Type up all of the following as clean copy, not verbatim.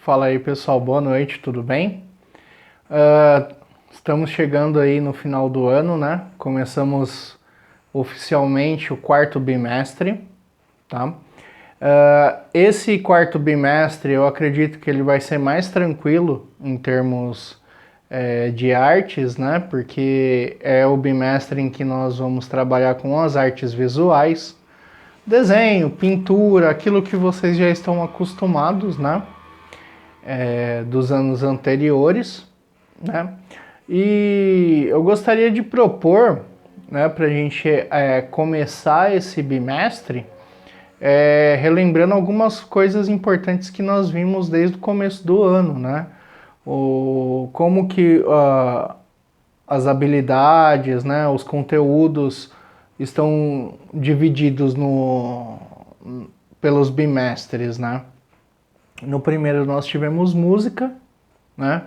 Fala aí, pessoal, boa noite, tudo bem? Estamos chegando aí no final do ano, né? Começamos oficialmente o quarto bimestre, tá? Esse quarto bimestre eu acredito que ele vai ser mais tranquilo em termos de artes, né? Porque é o bimestre em que nós vamos trabalhar com as artes visuais, desenho, pintura, aquilo que vocês já estão acostumados, né? Dos anos anteriores, né? E eu gostaria de propor, né, para a gente começar esse bimestre, relembrando algumas coisas importantes que nós vimos desde o começo do ano, né? Como que as habilidades, né, os conteúdos estão divididos pelos bimestres, né? No primeiro nós tivemos música, né?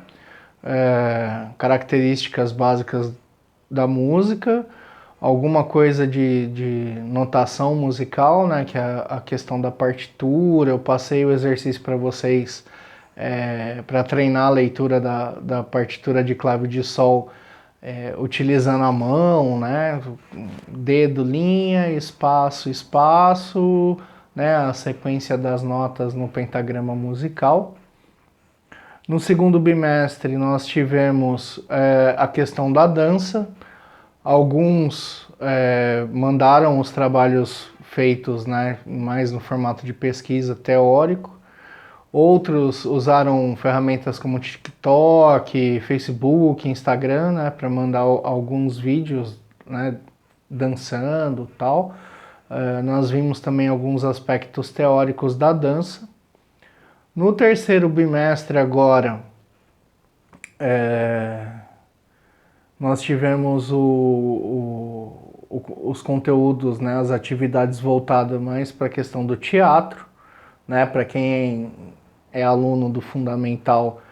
Características básicas da música, alguma coisa de notação musical, né? Que é a questão da partitura. Eu passei o exercício para vocês para treinar a leitura da partitura de clave de sol utilizando a mão, né? Dedo, linha, espaço, espaço, né? A sequência das notas no pentagrama musical. No segundo bimestre, nós tivemos a questão da dança. Alguns mandaram os trabalhos feitos, né, mais no formato de pesquisa teórico. Outros usaram ferramentas como TikTok, Facebook, Instagram, né, para mandar alguns vídeos, né, dançando e tal. Nós vimos também alguns aspectos teóricos da dança. No terceiro bimestre agora, nós tivemos os conteúdos, né, as atividades voltadas mais para a questão do teatro, né, para quem é aluno do fundamental,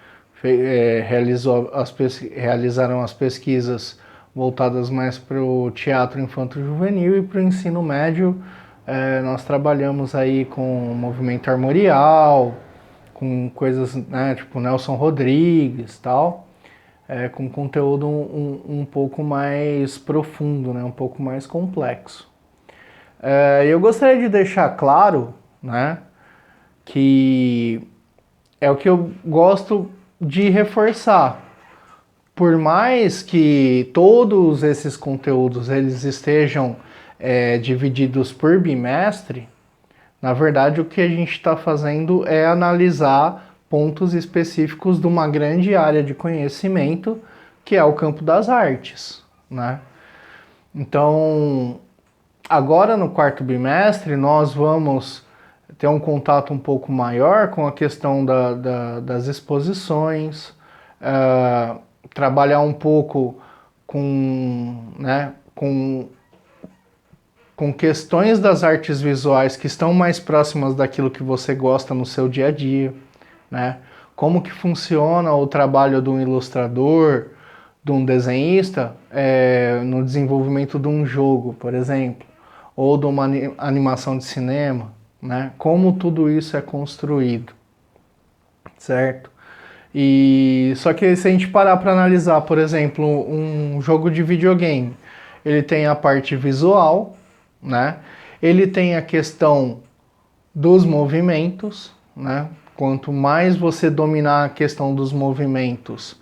realizaram as pesquisas voltadas mais para o teatro infanto-juvenil, e para o ensino médio nós trabalhamos aí com movimento armorial, com coisas, né, tipo Nelson Rodrigues, tal, com conteúdo um pouco mais profundo, né, um pouco mais complexo. Eu gostaria de deixar claro, né, que é o que eu gosto de reforçar. Por mais que todos esses conteúdos eles estejam divididos por bimestre, na verdade, o que a gente está fazendo é analisar pontos específicos de uma grande área de conhecimento, que é o campo das artes, né? Então, agora no quarto bimestre, nós vamos ter um contato um pouco maior com a questão das exposições, trabalhar um pouco com questões das artes visuais que estão mais próximas daquilo que você gosta no seu dia a dia, né? Como que funciona o trabalho de um ilustrador, de um desenhista, no desenvolvimento de um jogo, por exemplo, ou de uma animação de cinema, né? Como tudo isso é construído, certo? E só que se a gente parar para analisar, por exemplo, um jogo de videogame, ele tem a parte visual, né? Ele tem a questão dos movimentos, né? Quanto mais você dominar a questão dos movimentos,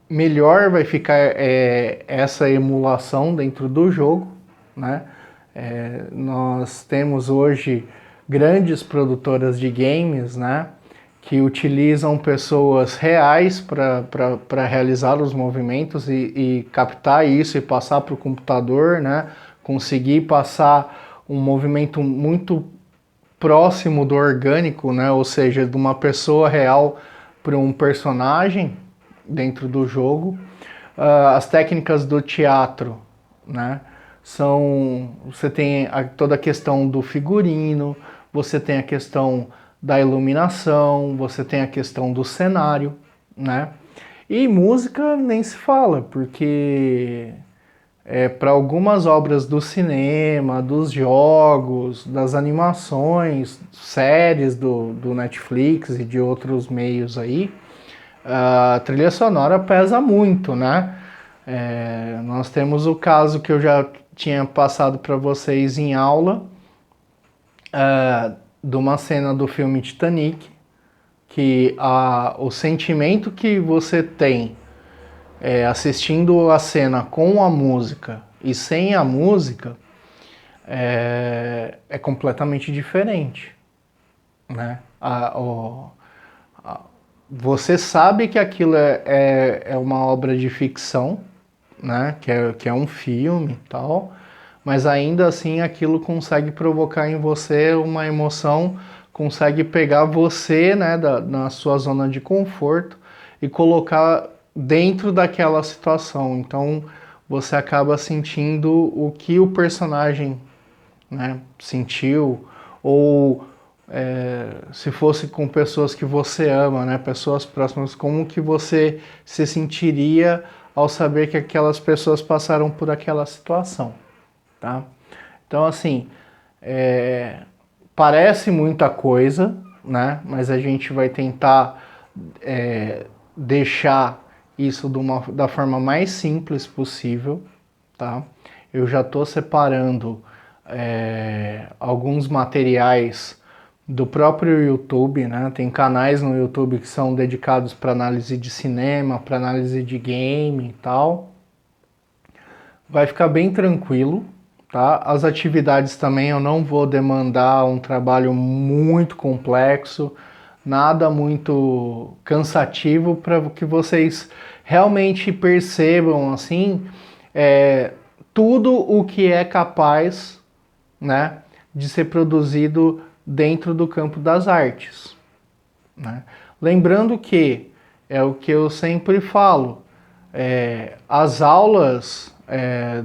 melhor vai ficar essa emulação dentro do jogo, né? Nós temos hoje grandes produtoras de games, né? Que utilizam pessoas reais para realizar os movimentos e captar isso e passar para o computador, né? Conseguir passar um movimento muito próximo do orgânico, né? Ou seja, de uma pessoa real para um personagem dentro do jogo. As técnicas do teatro, né? Você tem toda a questão do figurino, você tem a questão da iluminação, você tem a questão do cenário, né? E música nem se fala, porque para algumas obras do cinema, dos jogos, das animações, séries do Netflix e de outros meios aí, a trilha sonora pesa muito, né? Nós temos o caso que eu já tinha passado para vocês em aula, de uma cena do filme Titanic, que o sentimento que você tem assistindo a cena com a música e sem a música é completamente diferente, né? Você sabe que aquilo é uma obra de ficção, né? Que é um filme e tal, mas ainda assim aquilo consegue provocar em você uma emoção, consegue pegar você, né, na sua zona de conforto e colocar dentro daquela situação. Então você acaba sentindo o que o personagem, né, sentiu, ou se fosse com pessoas que você ama, né, pessoas próximas, como que você se sentiria ao saber que aquelas pessoas passaram por aquela situação, tá? Então, assim, parece muita coisa, né? Mas a gente vai tentar deixar isso da forma mais simples possível, tá? Eu já estou separando alguns materiais do próprio YouTube, né? Tem canais no YouTube que são dedicados para análise de cinema, para análise de game e tal. Vai ficar bem tranquilo, tá? As atividades também eu não vou demandar um trabalho muito complexo, nada muito cansativo, para que vocês realmente percebam assim tudo o que é capaz, né, de ser produzido dentro do campo das artes, né? Lembrando que é o que eu sempre falo, as aulas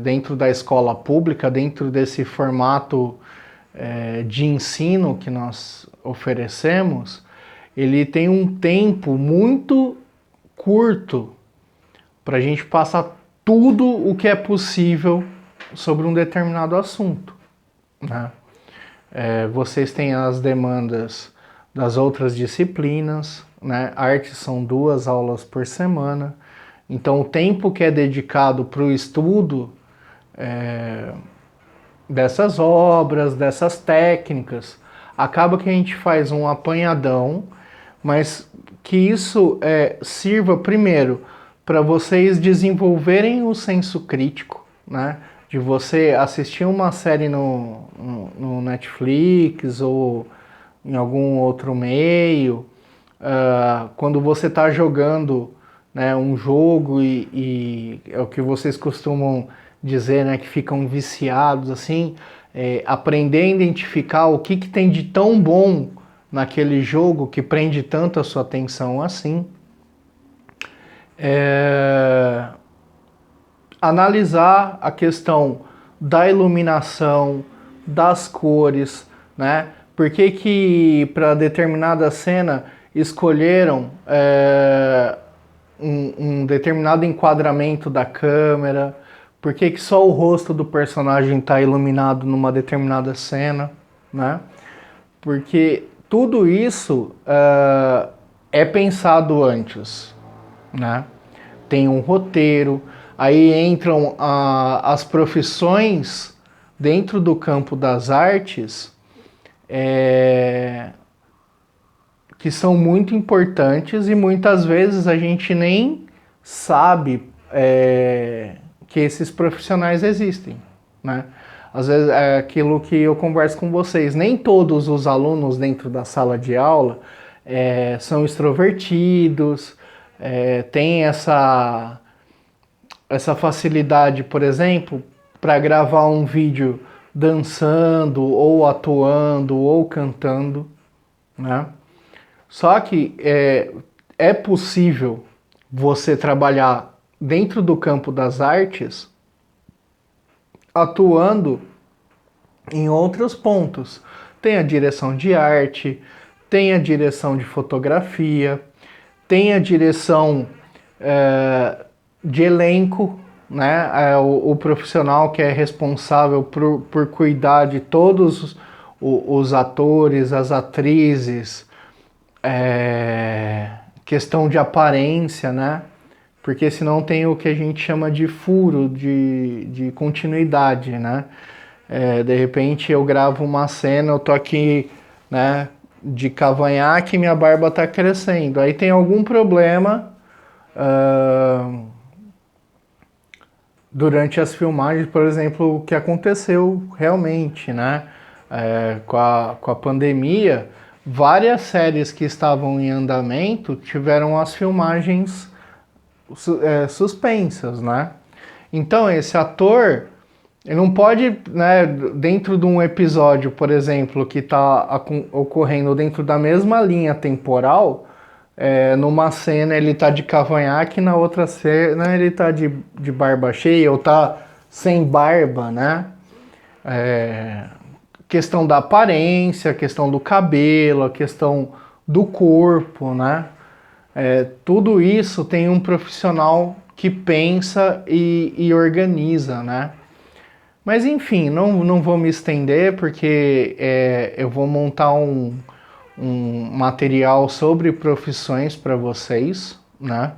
dentro da escola pública, dentro desse formato de ensino que nós oferecemos, ele tem um tempo muito curto para a gente passar tudo o que é possível sobre um determinado assunto, né? Vocês têm as demandas das outras disciplinas, né? Artes são 2 aulas por semana, então o tempo que é dedicado para o estudo dessas obras, dessas técnicas, acaba que a gente faz um apanhadão, mas que isso sirva primeiro para vocês desenvolverem o senso crítico, né? De você assistir uma série no Netflix ou em algum outro meio, quando você está jogando, né, um jogo e é o que vocês costumam dizer, né, que ficam viciados assim, aprender a identificar o que tem de tão bom naquele jogo que prende tanto a sua atenção assim. Analisar a questão da iluminação, das cores, né? Por que para determinada cena escolheram um determinado enquadramento da câmera? Por que só o rosto do personagem está iluminado numa determinada cena, né? Porque tudo isso é pensado antes, né? Tem um roteiro, aí entram as profissões dentro do campo das artes, que são muito importantes e muitas vezes a gente nem sabe que esses profissionais existem, né? Às vezes é aquilo que eu converso com vocês, nem todos os alunos dentro da sala de aula são extrovertidos, têm essa facilidade, por exemplo, para gravar um vídeo dançando, ou atuando, ou cantando, né? Só que é possível você trabalhar dentro do campo das artes atuando em outros pontos. Tem a direção de arte, tem a direção de fotografia, tem a direção de elenco, né? É o profissional que é responsável por cuidar de todos os atores, as atrizes, questão de aparência, né? Porque senão tem o que a gente chama de furo de continuidade, né? De repente eu gravo uma cena, eu tô aqui, né, de cavanhaque e minha barba tá crescendo. Aí tem algum problema durante as filmagens, por exemplo, o que aconteceu realmente, né? Com a pandemia, várias séries que estavam em andamento tiveram as filmagens suspensas, né? Então esse ator ele não pode, né, dentro de um episódio, por exemplo, que está ocorrendo dentro da mesma linha temporal, numa cena ele tá de cavanhaque, na outra cena ele tá de barba cheia ou tá sem barba, né? Questão da aparência, questão do cabelo, a questão do corpo, né? Tudo isso tem um profissional que pensa e organiza, né? Mas enfim, não vou me estender porque eu vou montar um material sobre profissões para vocês, né?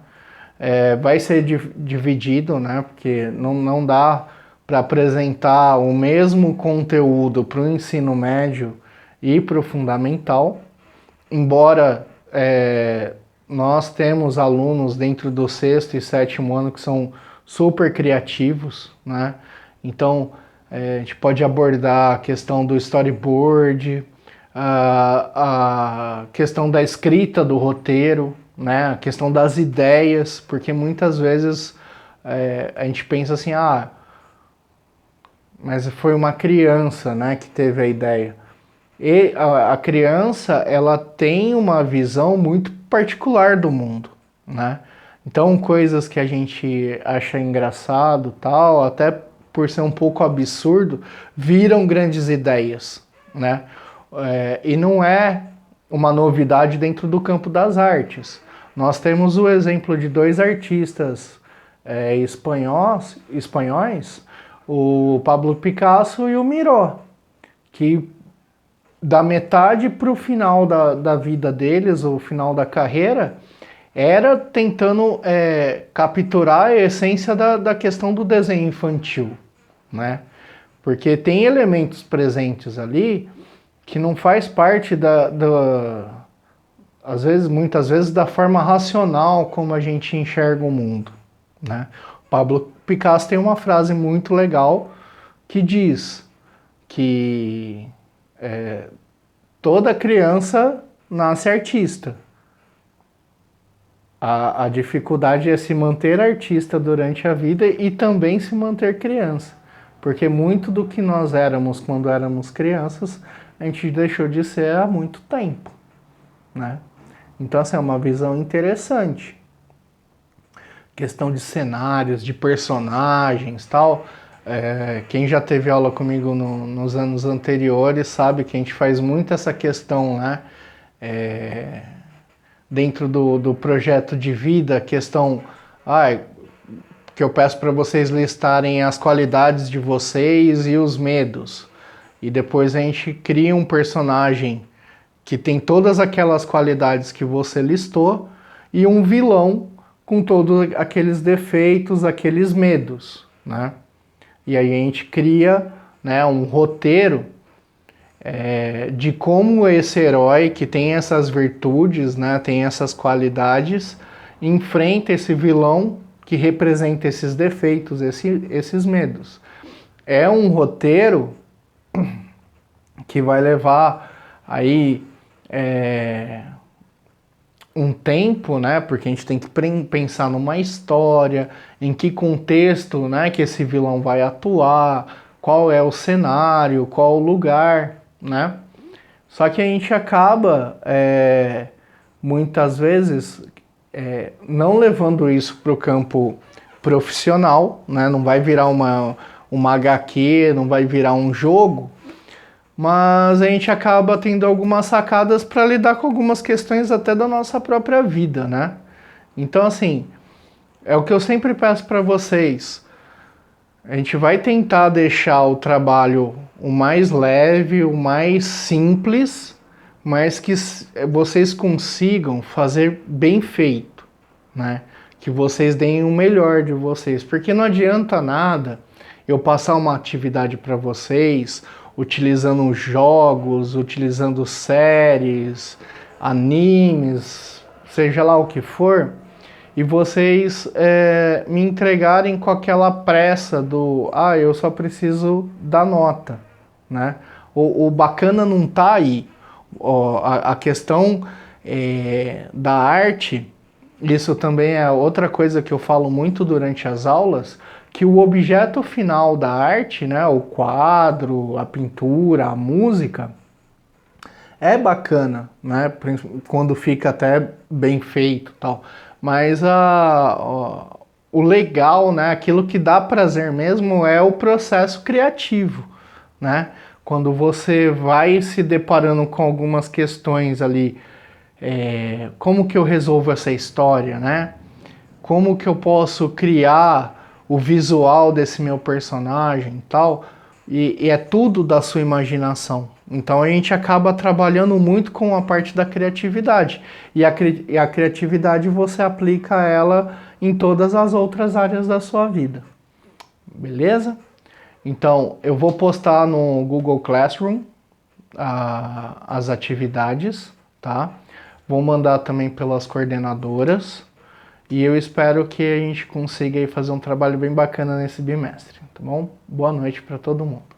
Vai ser dividido, né? Porque não dá para apresentar o mesmo conteúdo para o ensino médio e para o fundamental, embora nós temos alunos dentro do sexto e sétimo ano que são super criativos, né? Então, a gente pode abordar a questão do storyboard, a questão da escrita do roteiro, né? A questão das ideias, porque muitas vezes a gente pensa assim, mas foi uma criança, né, que teve a ideia. E a criança, ela tem uma visão muito particular do mundo, né? Então, coisas que a gente acha engraçado, tal, até por ser um pouco absurdo, viram grandes ideias, né? E não é uma novidade dentro do campo das artes. Nós temos o exemplo de dois artistas espanhóis, o Pablo Picasso e o Miró, que da metade para o final da vida deles, o final da carreira, era tentando capturar a essência da questão do desenho infantil, né? Porque tem elementos presentes ali que não faz parte muitas vezes da forma racional como a gente enxerga o mundo, né? O Pablo Picasso tem uma frase muito legal que diz que toda criança nasce artista. A dificuldade é se manter artista durante a vida e também se manter criança. Porque muito do que nós éramos quando éramos crianças, a gente deixou de ser há muito tempo, né? Então, assim, é uma visão interessante. Questão de cenários, de personagens, tal. Quem já teve aula comigo nos anos anteriores sabe que a gente faz muito essa questão, né? Dentro do projeto de vida, a questão que eu peço para vocês listarem as qualidades de vocês e os medos. E depois a gente cria um personagem que tem todas aquelas qualidades que você listou e um vilão com todos aqueles defeitos, aqueles medos, né? E aí a gente cria, né, um roteiro de como esse herói que tem essas virtudes, né, tem essas qualidades, enfrenta esse vilão que representa esses defeitos, esses medos. É um roteiro que vai levar aí um tempo, né? Porque a gente tem que pensar numa história, em que contexto, né, que esse vilão vai atuar, qual é o cenário, qual o lugar, né? Só que a gente acaba muitas vezes não levando isso para o campo profissional, né? Não vai virar uma HQ, não vai virar um jogo, mas a gente acaba tendo algumas sacadas para lidar com algumas questões até da nossa própria vida, né? Então, assim, é o que eu sempre peço para vocês. A gente vai tentar deixar o trabalho o mais leve, o mais simples, mas que vocês consigam fazer bem feito, né? Que vocês deem o melhor de vocês, porque não adianta nada eu passar uma atividade para vocês utilizando jogos, utilizando séries, animes, seja lá o que for, e vocês me entregarem com aquela pressa do eu só preciso da nota, né? O bacana não tá aí. A questão da arte, isso também é outra coisa que eu falo muito durante as aulas, que o objeto final da arte, né, o quadro, a pintura, a música, é bacana, né, quando fica até bem feito e tal, mas o legal, né, aquilo que dá prazer mesmo é o processo criativo, né, quando você vai se deparando com algumas questões ali, como que eu resolvo essa história, né, como que eu posso criar o visual desse meu personagem e tal, e é tudo da sua imaginação. Então a gente acaba trabalhando muito com a parte da criatividade. E a criatividade você aplica ela em todas as outras áreas da sua vida. Beleza? Então eu vou postar no Google Classroom as atividades, tá? Vou mandar também pelas coordenadoras. E eu espero que a gente consiga aí fazer um trabalho bem bacana nesse bimestre, tá bom? Boa noite para todo mundo.